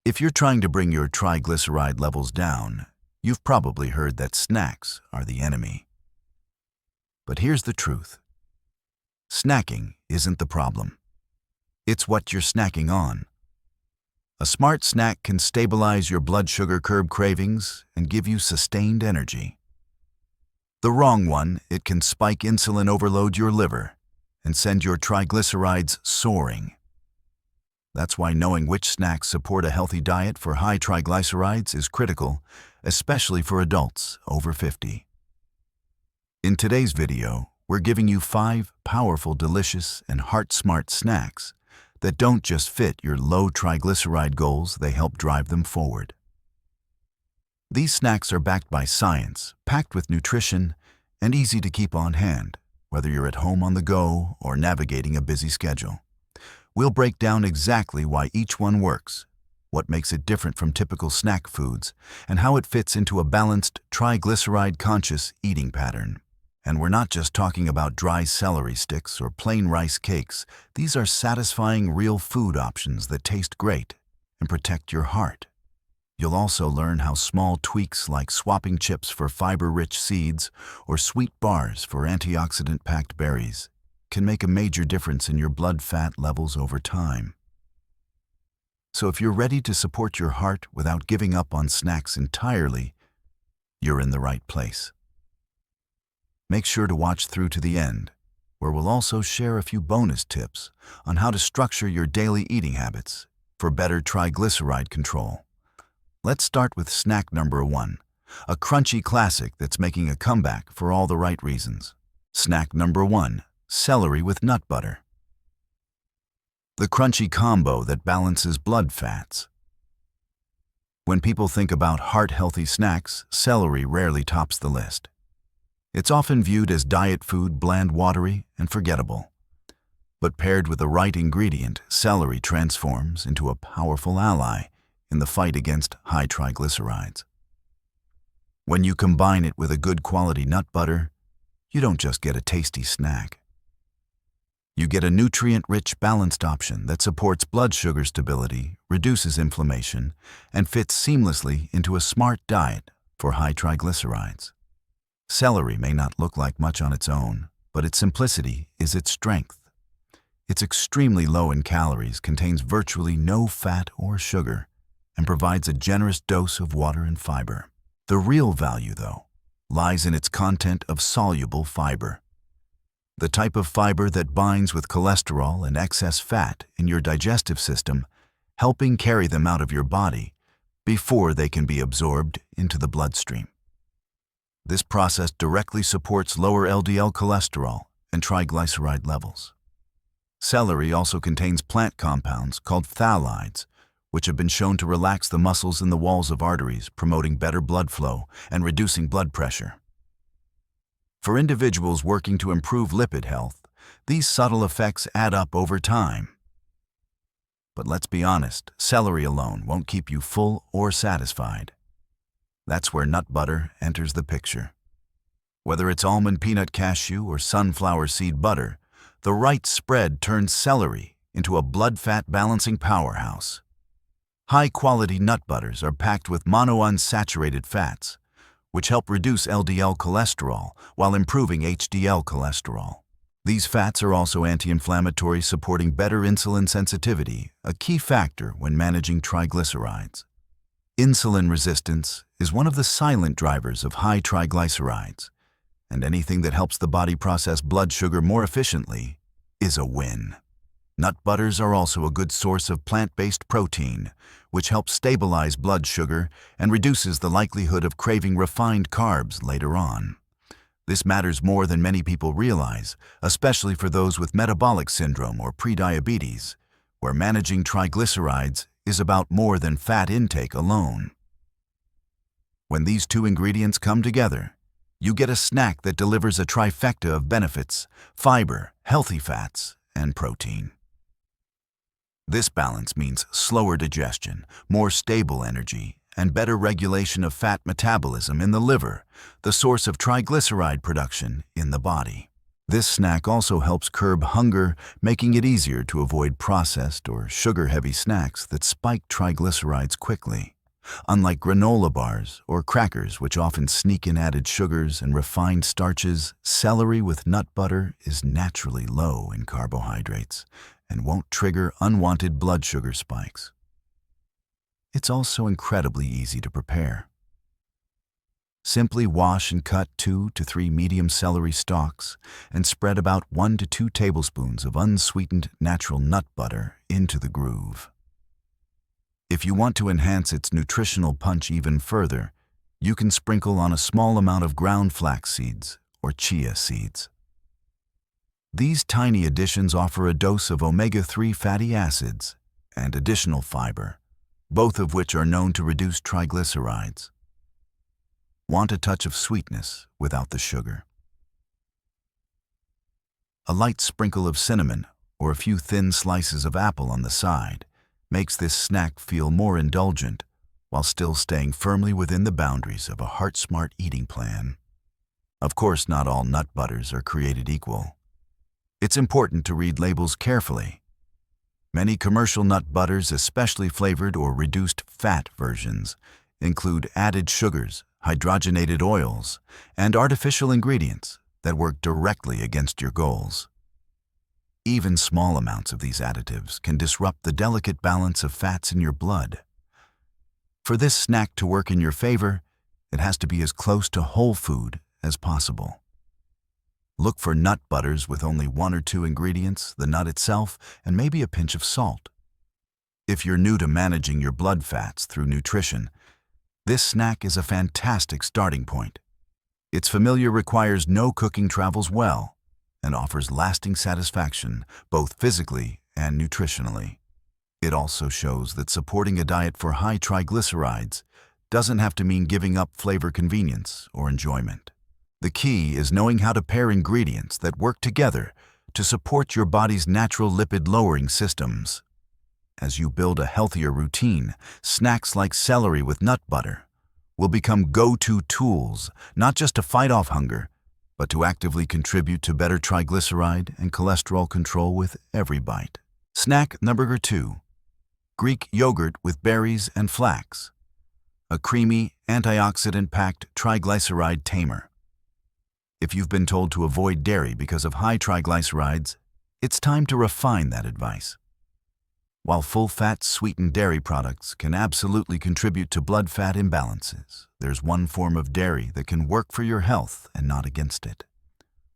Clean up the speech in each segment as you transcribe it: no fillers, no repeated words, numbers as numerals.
If you're trying to bring your triglyceride levels down, you've probably heard that snacks are the enemy. But here's the truth. Snacking isn't the problem. It's what you're snacking on. A smart snack can stabilize your blood sugar, curb cravings, and give you sustained energy. The wrong one, it can spike insulin, overload your liver, and send your triglycerides soaring. That's why knowing which snacks support a healthy diet for high triglycerides is critical, especially for adults over 50. In today's video, we're giving you 5 powerful, delicious, and heart-smart snacks that don't just fit your low triglyceride goals, they help drive them forward. These snacks are backed by science, packed with nutrition, and easy to keep on hand, whether you're at home, on the go, or navigating a busy schedule. We'll break down exactly why each one works, what makes it different from typical snack foods, and how it fits into a balanced, triglyceride-conscious eating pattern. And we're not just talking about dry celery sticks or plain rice cakes. These are satisfying, real food options that taste great and protect your heart. You'll also learn how small tweaks like swapping chips for fiber-rich seeds or sweet bars for antioxidant-packed berries can make a major difference in your blood fat levels over time. So if you're ready to support your heart without giving up on snacks entirely, you're in the right place. Make sure to watch through to the end, where we'll also share a few bonus tips on how to structure your daily eating habits for better triglyceride control. Let's start with snack number 1, a crunchy classic that's making a comeback for all the right reasons. Snack number 1, celery with nut butter. The crunchy combo that balances blood fats. When people think about heart-healthy snacks, celery rarely tops the list. It's often viewed as diet food, bland, watery, and forgettable. But paired with the right ingredient, celery transforms into a powerful ally in the fight against high triglycerides. When you combine it with a good quality nut butter, you don't just get a tasty snack. You get a nutrient-rich, balanced option that supports blood sugar stability, reduces inflammation, and fits seamlessly into a smart diet for high triglycerides. Celery may not look like much on its own, but its simplicity is its strength. It's extremely low in calories, contains virtually no fat or sugar, and provides a generous dose of water and fiber. The real value, though, lies in its content of soluble fiber. The type of fiber that binds with cholesterol and excess fat in your digestive system, helping carry them out of your body before they can be absorbed into the bloodstream. This process directly supports lower LDL cholesterol and triglyceride levels. Celery also contains plant compounds called phthalides, which have been shown to relax the muscles in the walls of arteries, promoting better blood flow and reducing blood pressure. For individuals working to improve lipid health, these subtle effects add up over time. But let's be honest, celery alone won't keep you full or satisfied. That's where nut butter enters the picture. Whether it's almond, peanut, cashew, or sunflower seed butter, the right spread turns celery into a blood fat balancing powerhouse. High-quality nut butters are packed with monounsaturated fats, which help reduce LDL cholesterol while improving HDL cholesterol. These fats are also anti-inflammatory, supporting better insulin sensitivity, a key factor when managing triglycerides. Insulin resistance is one of the silent drivers of high triglycerides, and anything that helps the body process blood sugar more efficiently is a win. Nut butters are also a good source of plant-based protein, which helps stabilize blood sugar and reduces the likelihood of craving refined carbs later on. This matters more than many people realize, especially for those with metabolic syndrome or prediabetes, where managing triglycerides is about more than fat intake alone. When these two ingredients come together, you get a snack that delivers a trifecta of benefits: fiber, healthy fats, and protein. This balance means slower digestion, more stable energy, and better regulation of fat metabolism in the liver, the source of triglyceride production in the body. This snack also helps curb hunger, making it easier to avoid processed or sugar-heavy snacks that spike triglycerides quickly. Unlike granola bars or crackers, which often sneak in added sugars and refined starches, celery with nut butter is naturally low in carbohydrates and won't trigger unwanted blood sugar spikes. It's also incredibly easy to prepare. Simply wash and cut 2 to 3 medium celery stalks and spread about 1 to 2 tablespoons of unsweetened natural nut butter into the groove. If you want to enhance its nutritional punch even further, you can sprinkle on a small amount of ground flax seeds or chia seeds. These tiny additions offer a dose of omega-3 fatty acids and additional fiber, both of which are known to reduce triglycerides. Want a touch of sweetness without the sugar? A light sprinkle of cinnamon or a few thin slices of apple on the side makes this snack feel more indulgent while still staying firmly within the boundaries of a heart-smart eating plan. Of course, not all nut butters are created equal. It's important to read labels carefully. Many commercial nut butters, especially flavored or reduced fat versions, include added sugars, hydrogenated oils, and artificial ingredients that work directly against your goals. Even small amounts of these additives can disrupt the delicate balance of fats in your blood. For this snack to work in your favor, it has to be as close to whole food as possible. Look for nut butters with only 1 or 2 ingredients, the nut itself, and maybe a pinch of salt. If you're new to managing your blood fats through nutrition, this snack is a fantastic starting point. Its familiar requires no cooking travels well and offers lasting satisfaction both physically and nutritionally. It also shows that supporting a diet for high triglycerides doesn't have to mean giving up flavor, convenience, or enjoyment. The key is knowing how to pair ingredients that work together to support your body's natural lipid-lowering systems. As you build a healthier routine, snacks like celery with nut butter will become go-to tools, not just to fight off hunger, but to actively contribute to better triglyceride and cholesterol control with every bite. Snack number 2, Greek yogurt with berries and flax, a creamy, antioxidant-packed triglyceride tamer. If you've been told to avoid dairy because of high triglycerides, it's time to refine that advice. While full-fat sweetened dairy products can absolutely contribute to blood fat imbalances, there's one form of dairy that can work for your health and not against it.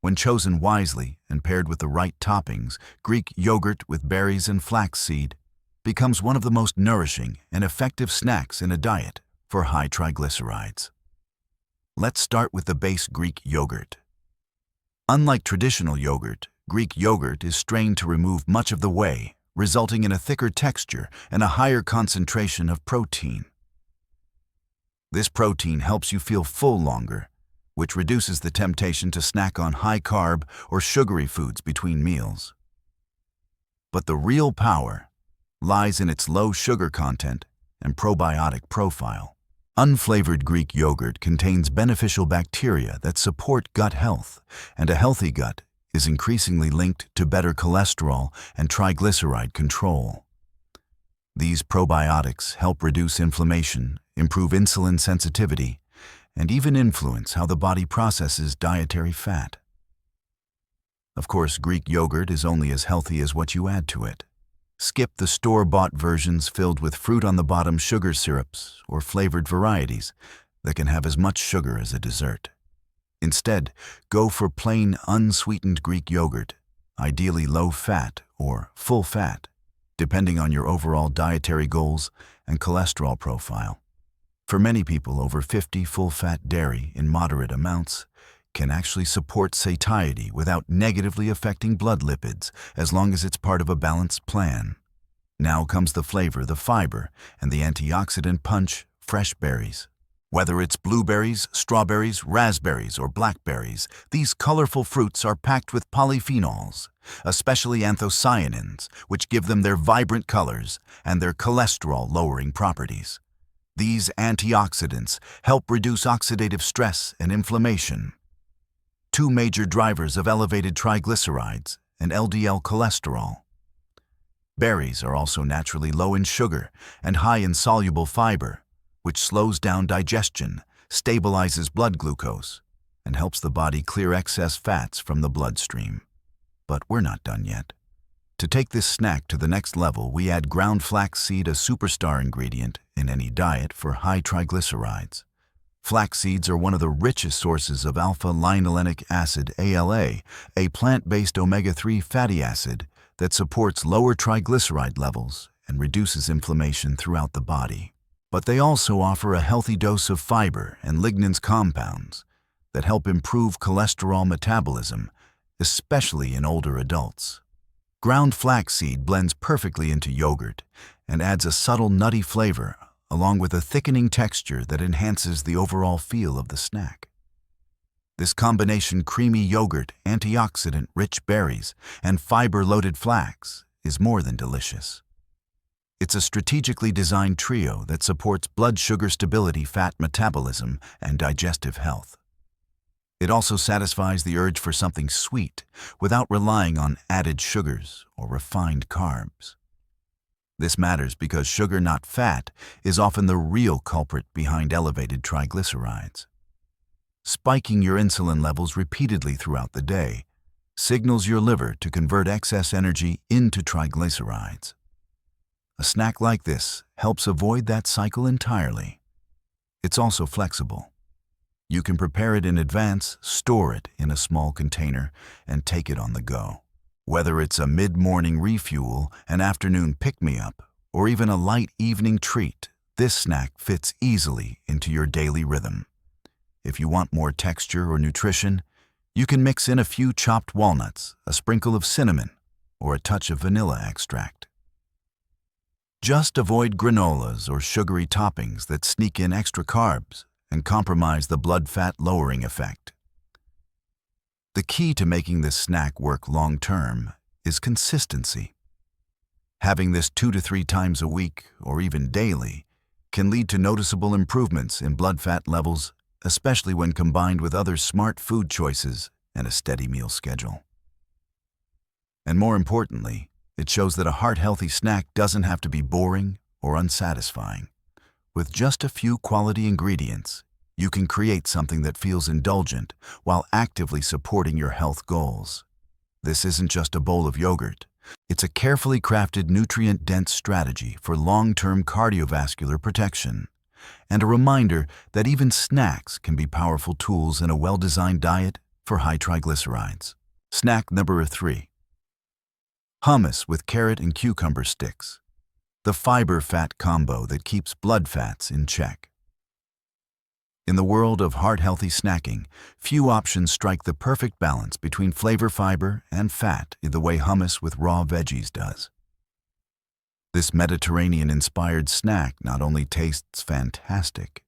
When chosen wisely and paired with the right toppings, Greek yogurt with berries and flaxseed becomes one of the most nourishing and effective snacks in a diet for high triglycerides. Let's start with the base Greek yogurt. Unlike traditional yogurt, Greek yogurt is strained to remove much of the whey, resulting in a thicker texture and a higher concentration of protein. This protein helps you feel full longer, which reduces the temptation to snack on high-carb or sugary foods between meals. But the real power lies in its low sugar content and probiotic profile. Unflavored Greek yogurt contains beneficial bacteria that support gut health, and a healthy gut is increasingly linked to better cholesterol and triglyceride control. These probiotics help reduce inflammation, improve insulin sensitivity, and even influence how the body processes dietary fat. Of course, Greek yogurt is only as healthy as what you add to it. Skip the store-bought versions filled with fruit-on-the-bottom sugar syrups or flavored varieties that can have as much sugar as a dessert. Instead, go for plain, unsweetened Greek yogurt, ideally low-fat or full-fat, depending on your overall dietary goals and cholesterol profile. For many people, over 50 full-fat dairy in moderate amounts can actually support satiety without negatively affecting blood lipids, as long as it's part of a balanced plan. Now comes the flavor, the fiber, and the antioxidant punch, fresh berries. Whether it's blueberries, strawberries, raspberries, or blackberries, these colorful fruits are packed with polyphenols, especially anthocyanins, which give them their vibrant colors and their cholesterol-lowering properties. These antioxidants help reduce oxidative stress and inflammation. two major drivers of elevated triglycerides and LDL cholesterol. Berries are also naturally low in sugar and high in soluble fiber, which slows down digestion, stabilizes blood glucose, and helps the body clear excess fats from the bloodstream. But we're not done yet. To take this snack to the next level, we add ground flaxseed, a superstar ingredient in any diet for high triglycerides. Flax seeds are one of the richest sources of alpha-linolenic acid, ALA, a plant-based omega-3 fatty acid that supports lower triglyceride levels and reduces inflammation throughout the body. But they also offer a healthy dose of fiber and lignans compounds that help improve cholesterol metabolism, especially in older adults. Ground flaxseed blends perfectly into yogurt and adds a subtle nutty flavor, along with a thickening texture that enhances the overall feel of the snack. This combination creamy yogurt, antioxidant-rich berries, and fiber-loaded flax is more than delicious. It's a strategically designed trio that supports blood sugar stability, fat metabolism, and digestive health. It also satisfies the urge for something sweet without relying on added sugars or refined carbs. This matters because sugar, not fat, is often the real culprit behind elevated triglycerides. Spiking your insulin levels repeatedly throughout the day signals your liver to convert excess energy into triglycerides. A snack like this helps avoid that cycle entirely. It's also flexible. You can prepare it in advance, store it in a small container, and take it on the go. Whether it's a mid-morning refuel, an afternoon pick-me-up, or even a light evening treat, this snack fits easily into your daily rhythm. If you want more texture or nutrition, you can mix in a few chopped walnuts, a sprinkle of cinnamon, or a touch of vanilla extract. Just avoid granolas or sugary toppings that sneak in extra carbs and compromise the blood fat lowering effect. The key to making this snack work long-term is consistency. Having this 2 to 3 times a week, or even daily, can lead to noticeable improvements in blood fat levels, especially when combined with other smart food choices and a steady meal schedule. And more importantly, it shows that a heart-healthy snack doesn't have to be boring or unsatisfying. With just a few quality ingredients, you can create something that feels indulgent while actively supporting your health goals. This isn't just a bowl of yogurt. It's a carefully crafted, nutrient-dense strategy for long-term cardiovascular protection, and a reminder that even snacks can be powerful tools in a well-designed diet for high triglycerides. Snack number 3. Hummus with carrot and cucumber sticks. The fiber-fat combo that keeps blood fats in check. In the world of heart-healthy snacking, few options strike the perfect balance between flavor, fiber, and fat in the way hummus with raw veggies does. This Mediterranean-inspired snack not only tastes fantastic,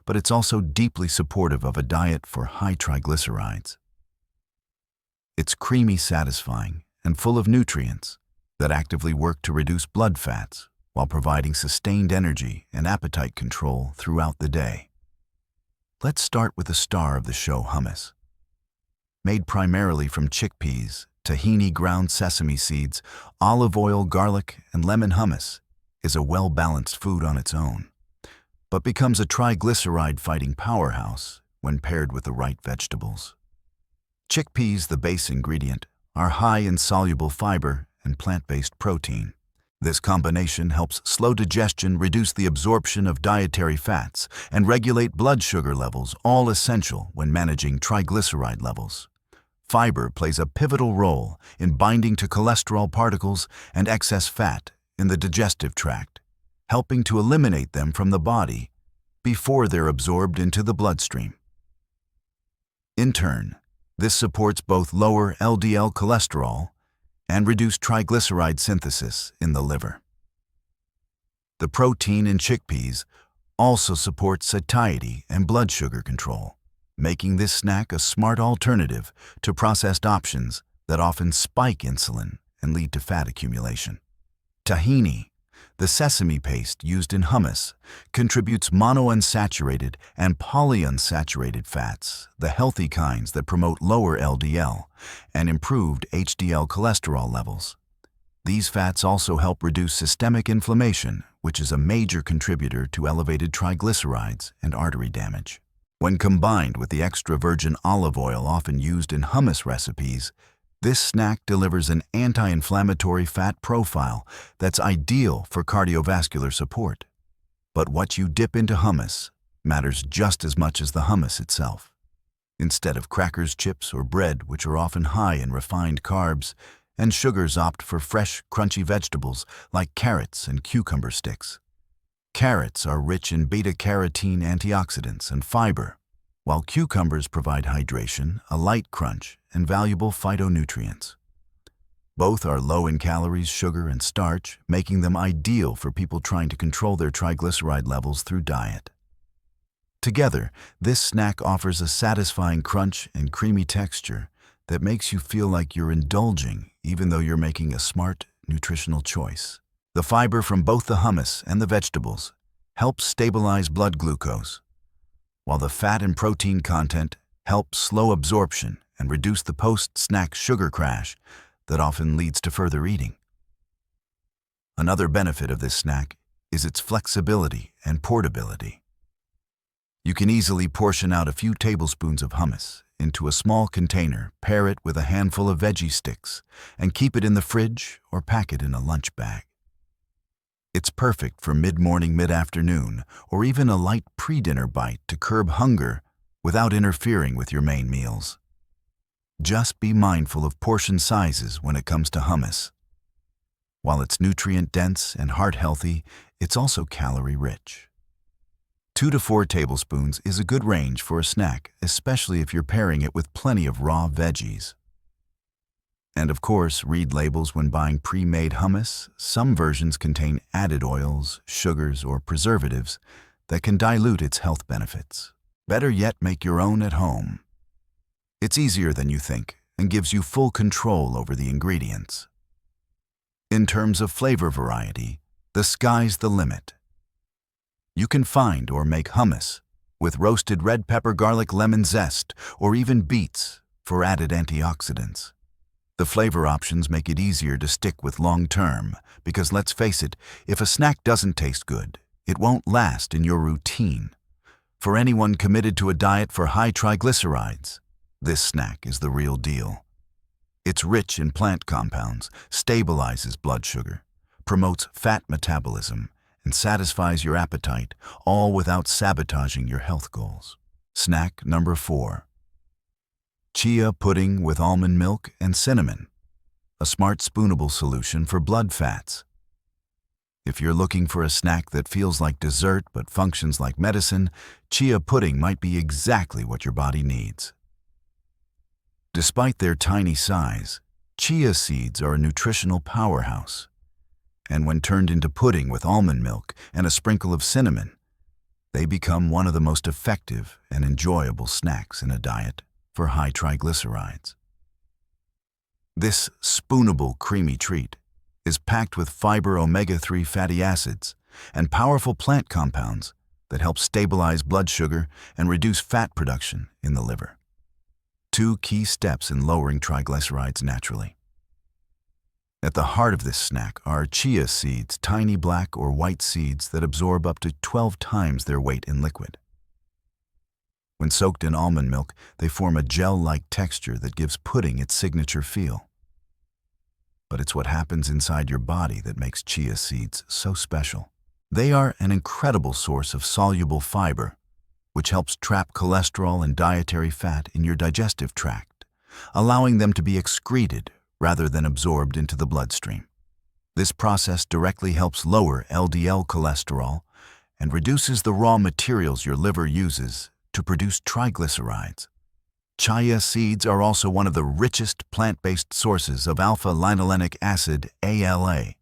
but it's also deeply supportive of a diet for high triglycerides. It's creamy, satisfying, and full of nutrients that actively work to reduce blood fats while providing sustained energy and appetite control throughout the day. Let's start with the star of the show, hummus. Made primarily from chickpeas, tahini, ground sesame seeds, olive oil, garlic, and lemon, hummus is a well-balanced food on its own, but becomes a triglyceride-fighting powerhouse when paired with the right vegetables. Chickpeas, the base ingredient, are high in soluble fiber and plant-based protein. This combination helps slow digestion, reduce the absorption of dietary fats, and regulate blood sugar levels, all essential when managing triglyceride levels. Fiber plays a pivotal role in binding to cholesterol particles and excess fat in the digestive tract, helping to eliminate them from the body before they're absorbed into the bloodstream. In turn, this supports both lower LDL cholesterol and reduced triglyceride synthesis in the liver. The protein in chickpeas also supports satiety and blood sugar control, making this snack a smart alternative to processed options that often spike insulin and lead to fat accumulation. Tahini, The sesame paste used in hummus contributes monounsaturated and polyunsaturated fats, the healthy kinds that promote lower LDL and improved HDL cholesterol levels. These fats also help reduce systemic inflammation, which is a major contributor to elevated triglycerides and artery damage. When combined with the extra virgin olive oil often used in hummus recipes, this snack delivers an anti-inflammatory fat profile that's ideal for cardiovascular support. But what you dip into hummus matters just as much as the hummus itself. Instead of crackers, chips, or bread, which are often high in refined carbs, and sugars opt for fresh, crunchy vegetables like carrots and cucumber sticks. Carrots are rich in beta-carotene antioxidants and fiber, while cucumbers provide hydration, a light crunch, and valuable phytonutrients. Both are low in calories, sugar, and starch, making them ideal for people trying to control their triglyceride levels through diet. Together, this snack offers a satisfying crunch and creamy texture that makes you feel like you're indulging even though you're making a smart, nutritional choice. The fiber from both the hummus and the vegetables helps stabilize blood glucose, while the fat and protein content helps slow absorption and reduce the post-snack sugar crash that often leads to further eating. Another benefit of this snack is its flexibility and portability. You can easily portion out a few tablespoons of hummus into a small container, pair it with a handful of veggie sticks, and keep it in the fridge or pack it in a lunch bag. It's perfect for mid-morning, mid-afternoon, or even a light pre-dinner bite to curb hunger without interfering with your main meals. Just be mindful of portion sizes when it comes to hummus. While it's nutrient-dense and heart-healthy, it's also calorie-rich. 2 to 4 tablespoons is a good range for a snack, especially if you're pairing it with plenty of raw veggies. And of course, read labels when buying pre-made hummus. Some versions contain added oils, sugars, or preservatives that can dilute its health benefits. Better yet, make your own at home. It's easier than you think and gives you full control over the ingredients. In terms of flavor variety, the sky's the limit. You can find or make hummus with roasted red pepper, garlic, lemon zest, or even beets for added antioxidants. The flavor options make it easier to stick with long-term because, let's face it, if a snack doesn't taste good, it won't last in your routine. For anyone committed to a diet for high triglycerides, this snack is the real deal. It's rich in plant compounds, stabilizes blood sugar, promotes fat metabolism, and satisfies your appetite, all without sabotaging your health goals. Snack number 4. Chia pudding with almond milk and cinnamon, a smart spoonable solution for blood fats. If you're looking for a snack that feels like dessert but functions like medicine, chia pudding might be exactly what your body needs. Despite their tiny size, chia seeds are a nutritional powerhouse. And when turned into pudding with almond milk and a sprinkle of cinnamon, they become one of the most effective and enjoyable snacks in a diet for high triglycerides. This spoonable creamy treat is packed with fiber, omega-3 fatty acids, and powerful plant compounds that help stabilize blood sugar and reduce fat production in the liver. 2 key steps in lowering triglycerides naturally. At the heart of this snack are chia seeds, tiny black or white seeds that absorb up to 12 times their weight in liquid. When soaked in almond milk, they form a gel-like texture that gives pudding its signature feel. But it's what happens inside your body that makes chia seeds so special. They are an incredible source of soluble fiber, which helps trap cholesterol and dietary fat in your digestive tract, allowing them to be excreted rather than absorbed into the bloodstream. This process directly helps lower LDL cholesterol and reduces the raw materials your liver uses to produce triglycerides. Chia seeds are also one of the richest plant-based sources of alpha-linolenic acid, ALA,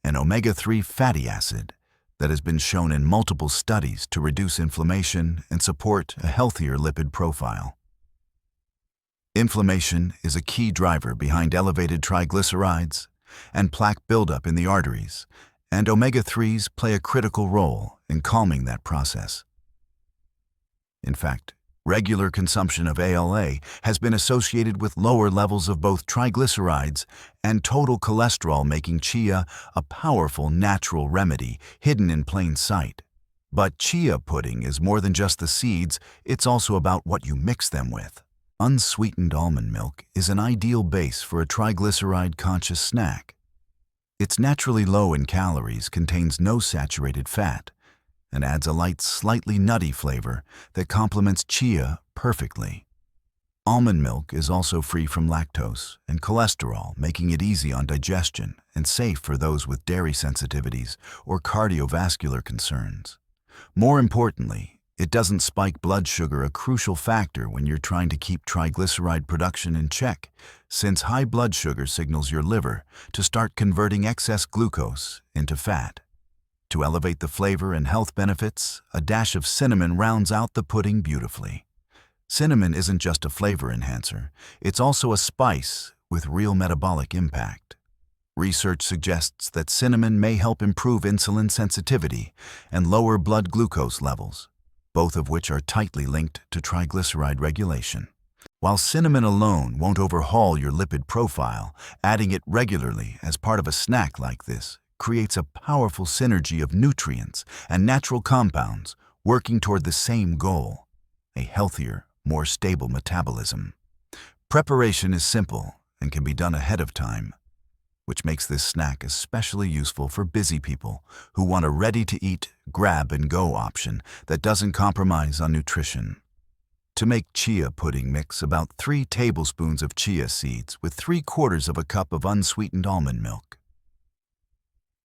an omega-3 fatty acid that has been shown in multiple studies to reduce inflammation and support a healthier lipid profile. Inflammation is a key driver behind elevated triglycerides and plaque buildup in the arteries, and omega-3s play a critical role in calming that process. In fact, regular consumption of ALA has been associated with lower levels of both triglycerides and total cholesterol, making chia a powerful natural remedy hidden in plain sight. But chia pudding is more than just the seeds, it's also about what you mix them with. Unsweetened almond milk is an ideal base for a triglyceride-conscious snack. It's naturally low in calories, contains no saturated fat, and adds a light, slightly nutty flavor that complements chia perfectly. Almond milk is also free from lactose and cholesterol, making it easy on digestion and safe for those with dairy sensitivities or cardiovascular concerns. More importantly, it doesn't spike blood sugar, a crucial factor when you're trying to keep triglyceride production in check, since high blood sugar signals your liver to start converting excess glucose into fat. To elevate the flavor and health benefits, a dash of cinnamon rounds out the pudding beautifully. Cinnamon isn't just a flavor enhancer, it's also a spice with real metabolic impact. Research suggests that cinnamon may help improve insulin sensitivity and lower blood glucose levels, both of which are tightly linked to triglyceride regulation. While cinnamon alone won't overhaul your lipid profile, adding it regularly as part of a snack like this creates a powerful synergy of nutrients and natural compounds working toward the same goal: a healthier, more stable metabolism. Preparation is simple and can be done ahead of time, which makes this snack especially useful for busy people who want a ready-to-eat, grab-and-go option that doesn't compromise on nutrition. To make chia pudding, mix about 3 tablespoons of chia seeds with 3/4 of a cup of unsweetened almond milk.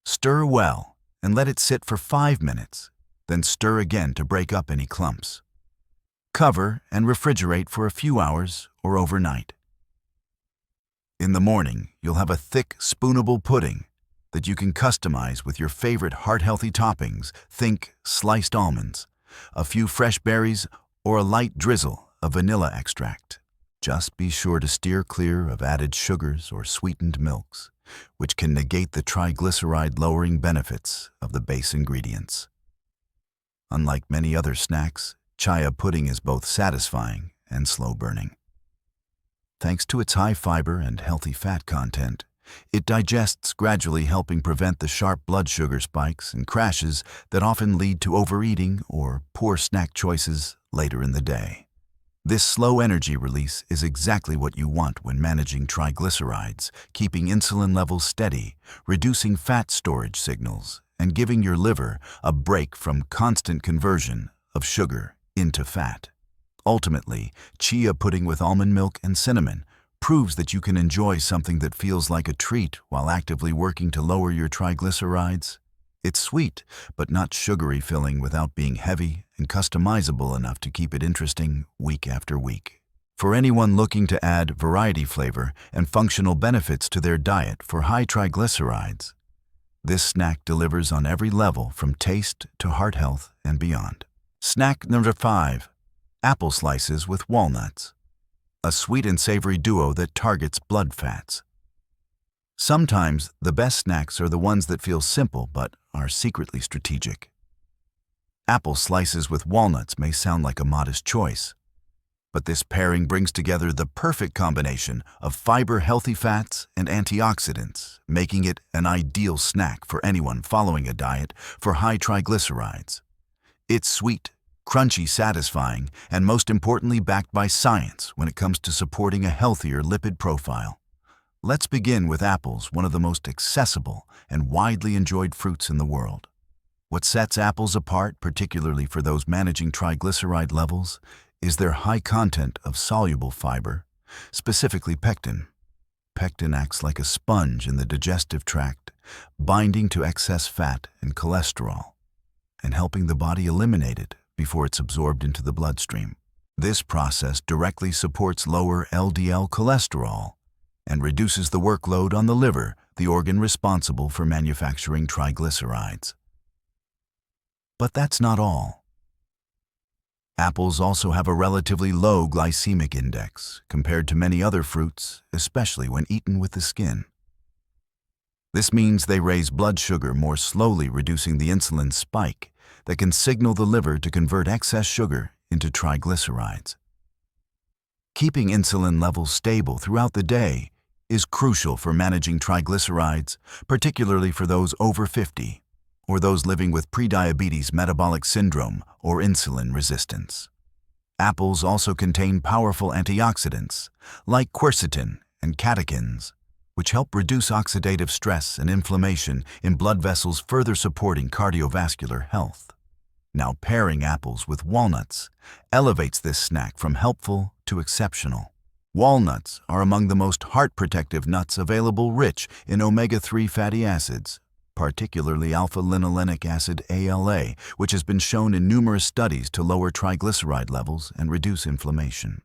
Stir well and let it sit for 5 minutes, then stir again to break up any clumps. Cover and refrigerate for a few hours or overnight. In the morning, you'll have a thick, spoonable pudding that you can customize with your favorite heart-healthy toppings. Think sliced almonds, a few fresh berries, or a light drizzle of vanilla extract. Just be sure to steer clear of added sugars or sweetened milks, which can negate the triglyceride-lowering benefits of the base ingredients. Unlike many other snacks, chia pudding is both satisfying and slow-burning. Thanks to its high fiber and healthy fat content, it digests gradually, helping prevent the sharp blood sugar spikes and crashes that often lead to overeating or poor snack choices later in the day. This slow energy release is exactly what you want when managing triglycerides, keeping insulin levels steady, reducing fat storage signals, and giving your liver a break from constant conversion of sugar into fat. Ultimately, chia pudding with almond milk and cinnamon proves that you can enjoy something that feels like a treat while actively working to lower your triglycerides. It's sweet, but not sugary filling without being heavy and customizable enough to keep it interesting week after week. For anyone looking to add variety, flavor, and functional benefits to their diet for high triglycerides, this snack delivers on every level, from taste to heart health and beyond. Snack number 5. Apple slices with walnuts. A sweet and savory duo that targets blood fats. Sometimes the best snacks are the ones that feel simple but are secretly strategic. Apple slices with walnuts may sound like a modest choice, but this pairing brings together the perfect combination of fiber, healthy fats, and antioxidants, making it an ideal snack for anyone following a diet for high triglycerides. It's sweet, crunchy, satisfying, and most importantly backed by science when it comes to supporting a healthier lipid profile. Let's begin with apples, one of the most accessible and widely enjoyed fruits in the world. What sets apples apart, particularly for those managing triglyceride levels, is their high content of soluble fiber, specifically pectin. Pectin acts like a sponge in the digestive tract, binding to excess fat and cholesterol, and helping the body eliminate it before it's absorbed into the bloodstream. This process directly supports lower LDL cholesterol and reduces the workload on the liver, the organ responsible for manufacturing triglycerides. But that's not all. Apples also have a relatively low glycemic index compared to many other fruits, especially when eaten with the skin. This means they raise blood sugar more slowly, reducing the insulin spike that can signal the liver to convert excess sugar into triglycerides. Keeping insulin levels stable throughout the day is crucial for managing triglycerides, particularly for those over 50 or those living with prediabetes, metabolic syndrome, or insulin resistance. Apples also contain powerful antioxidants like quercetin and catechins, which help reduce oxidative stress and inflammation in blood vessels, further supporting cardiovascular health. Now, pairing apples with walnuts elevates this snack from helpful to exceptional. Walnuts are among the most heart-protective nuts available, rich in omega-3 fatty acids, particularly alpha-linolenic acid ALA, which has been shown in numerous studies to lower triglyceride levels and reduce inflammation.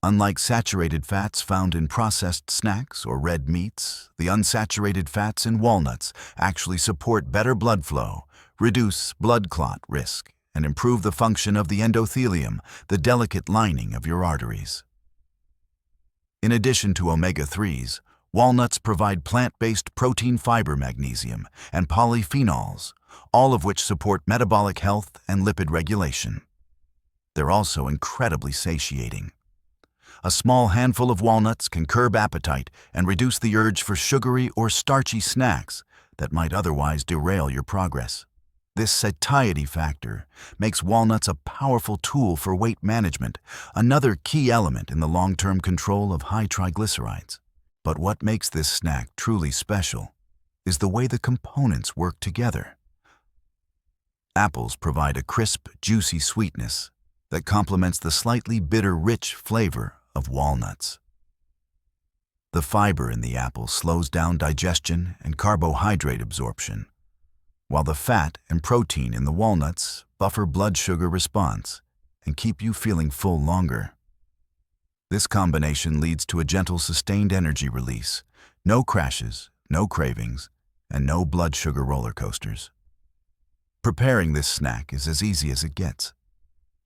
Unlike saturated fats found in processed snacks or red meats, the unsaturated fats in walnuts actually support better blood flow, reduce blood clot risk, and improve the function of the endothelium, the delicate lining of your arteries. In addition to omega-3s, walnuts provide plant-based protein, fiber, magnesium, and polyphenols, all of which support metabolic health and lipid regulation. They're also incredibly satiating. A small handful of walnuts can curb appetite and reduce the urge for sugary or starchy snacks that might otherwise derail your progress. This satiety factor makes walnuts a powerful tool for weight management, another key element in the long-term control of high triglycerides. But what makes this snack truly special is the way the components work together. Apples provide a crisp, juicy sweetness that complements the slightly bitter, rich flavor of walnuts. The fiber in the apple slows down digestion and carbohydrate absorption, while the fat and protein in the walnuts buffer blood sugar response and keep you feeling full longer. This combination leads to a gentle, sustained energy release, no crashes, no cravings, and no blood sugar roller coasters. Preparing this snack is as easy as it gets.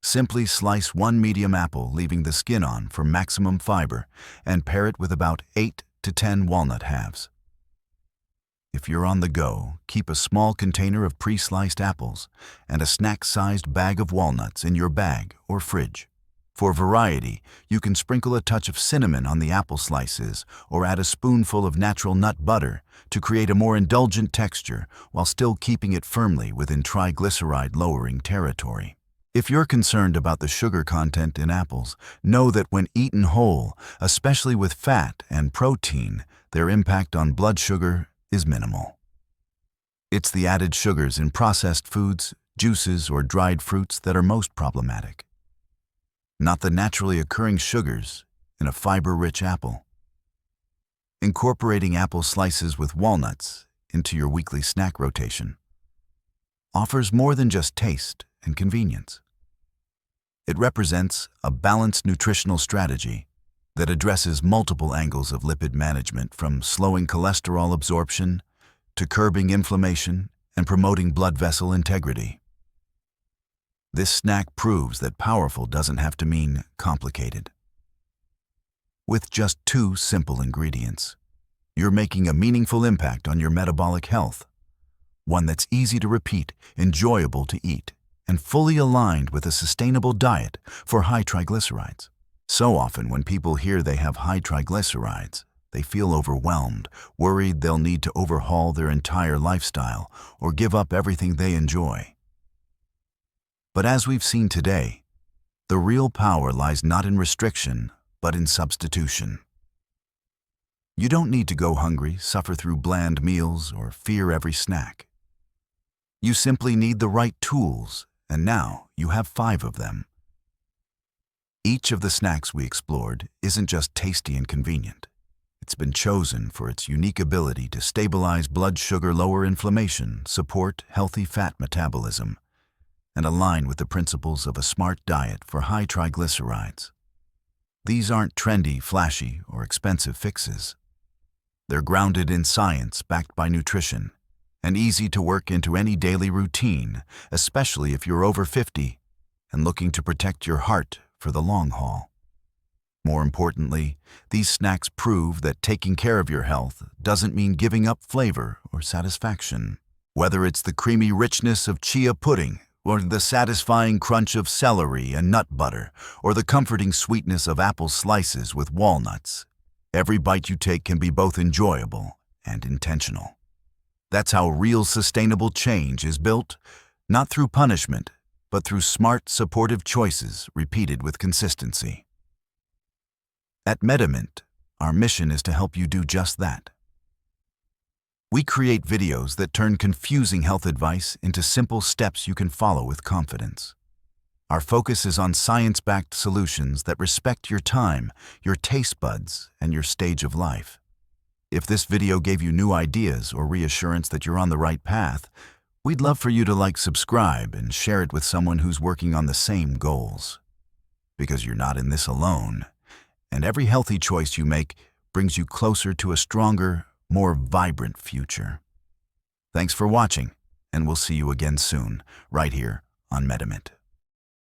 Simply slice one medium apple, leaving the skin on for maximum fiber, and pair it with about 8 to 10 walnut halves. If you're on the go, keep a small container of pre-sliced apples and a snack-sized bag of walnuts in your bag or fridge. For variety, you can sprinkle a touch of cinnamon on the apple slices or add a spoonful of natural nut butter to create a more indulgent texture while still keeping it firmly within triglyceride-lowering territory. If you're concerned about the sugar content in apples, know that when eaten whole, especially with fat and protein, their impact on blood sugar is minimal. It's the added sugars in processed foods, juices, or dried fruits that are most problematic, not the naturally occurring sugars in a fiber-rich apple. Incorporating apple slices with walnuts into your weekly snack rotation offers more than just taste and convenience. It represents a balanced nutritional strategy that addresses multiple angles of lipid management, from slowing cholesterol absorption to curbing inflammation and promoting blood vessel integrity. This snack proves that powerful doesn't have to mean complicated. With just 2 simple ingredients, you're making a meaningful impact on your metabolic health, one that's easy to repeat, enjoyable to eat, and fully aligned with a sustainable diet for high triglycerides. So often when people hear they have high triglycerides, they feel overwhelmed, worried they'll need to overhaul their entire lifestyle or give up everything they enjoy. But as we've seen today, the real power lies not in restriction, but in substitution. You don't need to go hungry, suffer through bland meals, or fear every snack. You simply need the right tools, and now you have 5 of them. Each of the snacks we explored isn't just tasty and convenient. It's been chosen for its unique ability to stabilize blood sugar, lower inflammation, support healthy fat metabolism, and align with the principles of a smart diet for high triglycerides. These aren't trendy, flashy, or expensive fixes. They're grounded in science, backed by nutrition, and easy to work into any daily routine, especially if you're over 50 and looking to protect your heart for the long haul. More importantly, these snacks prove that taking care of your health doesn't mean giving up flavor or satisfaction. Whether it's the creamy richness of chia pudding, or the satisfying crunch of celery and nut butter, or the comforting sweetness of apple slices with walnuts, every bite you take can be both enjoyable and intentional. That's how real sustainable change is built, not through punishment, but through smart, supportive choices repeated with consistency. At MediMint, our mission is to help you do just that. We create videos that turn confusing health advice into simple steps you can follow with confidence. Our focus is on science-backed solutions that respect your time, your taste buds, and your stage of life. If this video gave you new ideas or reassurance that you're on the right path, we'd love for you to subscribe, and share it with someone who's working on the same goals. Because you're not in this alone, and every healthy choice you make brings you closer to a stronger, more vibrant future. Thanks for watching, and we'll see you again soon, right here on MediMint.